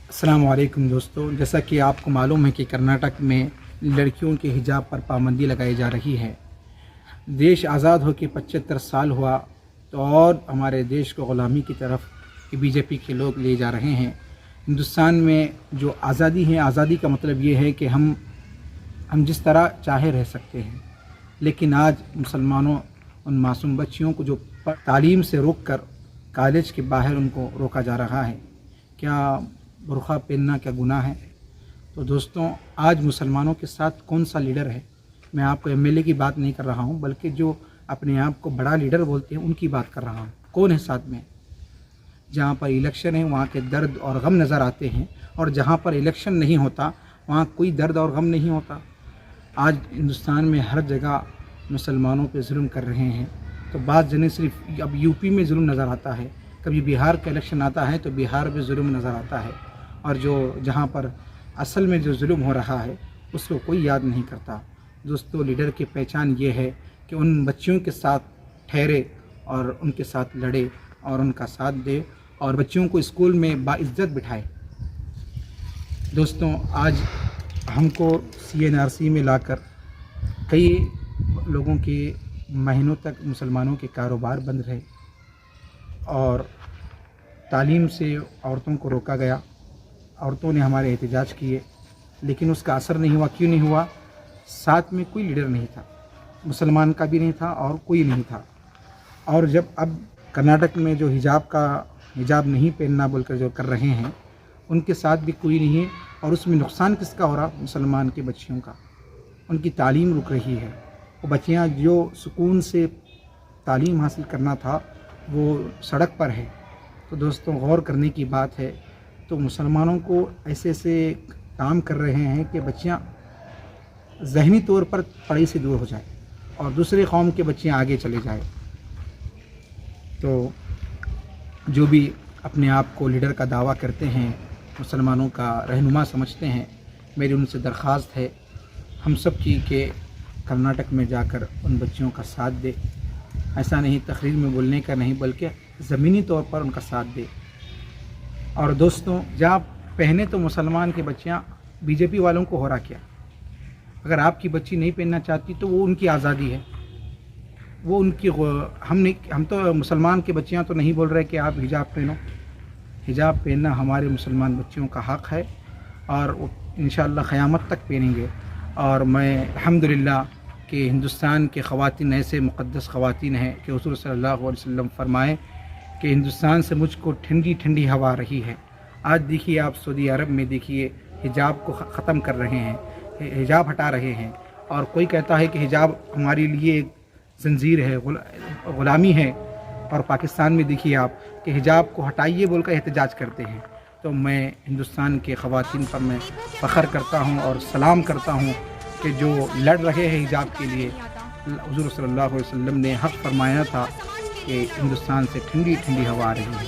السلام علیکم دوستو، جیسا کہ آپ کو معلوم ہے کہ کرناٹک میں لڑکیوں کے حجاب پر پابندی لگائی جا رہی ہے۔ دیش آزاد ہو کے 75 سال ہوا تو اور ہمارے دیش کو غلامی کی طرف بی جے پی کے لوگ لے جا رہے ہیں۔ ہندوستان میں جو آزادی ہے، آزادی کا مطلب یہ ہے کہ ہم جس طرح چاہے رہ سکتے ہیں، لیکن آج مسلمانوں ان معصوم بچیوں کو جو تعلیم سے روک کر کالج کے باہر ان کو روکا جا رہا ہے، کیا برقع پہننا کیا گناہ ہے؟ تو دوستوں، آج مسلمانوں کے ساتھ کون سا لیڈر ہے؟ میں آپ کو ایم ایل اے کی بات نہیں کر رہا ہوں، بلکہ جو اپنے آپ کو بڑا لیڈر بولتے ہیں ان کی بات کر رہا ہوں۔ کون ہے ساتھ میں؟ جہاں پر الیکشن ہے وہاں کے درد اور غم نظر آتے ہیں، اور جہاں پر الیکشن نہیں ہوتا وہاں کوئی درد اور غم نہیں ہوتا۔ آج ہندوستان میں ہر جگہ مسلمانوں پہ ظلم کر رہے ہیں، تو بعض جنے صرف اب یو پی میں ظلم نظر آتا ہے، کبھی بہار کا الیکشن آتا ہے تو بہار میں ظلم نظر آتا ہے، اور جو جہاں پر اصل میں جو ظلم ہو رہا ہے اس کو کوئی یاد نہیں کرتا۔ دوستو، لیڈر کی پہچان یہ ہے کہ ان بچیوں کے ساتھ ٹھہرے اور ان کے ساتھ لڑے اور ان کا ساتھ دے اور بچیوں کو اسکول میں باعزت بٹھائے۔ دوستوں، آج ہم کو سی این آر سی میں لا کر کئی لوگوں کے مہینوں تک مسلمانوں کے کاروبار بند رہے اور تعلیم سے عورتوں کو روکا گیا۔ عورتوں نے ہمارے احتجاج کیے، لیکن اس کا اثر نہیں ہوا۔ کیوں نہیں ہوا؟ ساتھ میں کوئی لیڈر نہیں تھا، مسلمان کا بھی نہیں تھا اور کوئی نہیں تھا۔ اور جب اب کرناٹک میں جو حجاب نہیں پہننا بول کر جو کر رہے ہیں، ان کے ساتھ بھی کوئی نہیں ہے، اور اس میں نقصان کس کا ہو رہا؟ مسلمان کی بچیوں کا۔ ان کی تعلیم رک رہی ہے، وہ بچیاں جو سکون سے تعلیم حاصل کرنا تھا وہ سڑک پر ہے۔ تو دوستوں، غور کرنے کی بات ہے۔ تو مسلمانوں کو ایسے کام کر رہے ہیں کہ بچیاں ذہنی طور پر پڑھائی سے دور ہو جائیں اور دوسرے قوم کے بچیاں آگے چلے جائیں۔ تو جو بھی اپنے آپ کو لیڈر کا دعویٰ کرتے ہیں، مسلمانوں کا رہنما سمجھتے ہیں، میری ان سے درخواست ہے ہم سب کی کہ کرناٹک میں جا کر ان بچیوں کا ساتھ دے۔ ایسا نہیں تقریر میں بولنے کا نہیں، بلکہ زمینی طور پر ان کا ساتھ دے۔ اور دوستوں، جب پہنے تو مسلمان کی بچیاں، بی جے پی والوں کو ہو رہا کیا؟ اگر آپ کی بچی نہیں پہننا چاہتی تو وہ ان کی آزادی ہے، وہ ان کی ہم تو مسلمان کی بچیاں تو نہیں بول رہے کہ آپ حجاب پہنو۔ حجاب پہننا ہمارے مسلمان بچیوں کا حق ہے، اور انشاءاللہ قیامت تک پہنیں گے۔ اور میں الحمدللہ کہ ہندوستان کے خواتین ایسے مقدس خواتین ہیں کہ حضور صلی اللہ علیہ وسلم فرمائے کہ ہندوستان سے مجھ کو ٹھنڈی ٹھنڈی ہوا رہی ہے۔ آج دیکھیے آپ سعودی عرب میں دیکھیے، حجاب کو ختم کر رہے ہیں، حجاب ہٹا رہے ہیں، اور کوئی کہتا ہے کہ حجاب ہمارے لیے ایک زنجیر ہے، غلامی ہے، اور پاکستان میں دیکھیے آپ کہ حجاب کو ہٹائیے بول کر احتجاج کرتے ہیں۔ تو میں ہندوستان کے خواتین پر میں فخر کرتا ہوں اور سلام کرتا ہوں کہ جو لڑ رہے ہیں حجاب کے لیے۔ حضور صلی اللہ علیہ وسلم نے حق فرمایا تھا کہ ہندوستان سے ٹھنڈی ٹھنڈی ہوا آ رہی ہے۔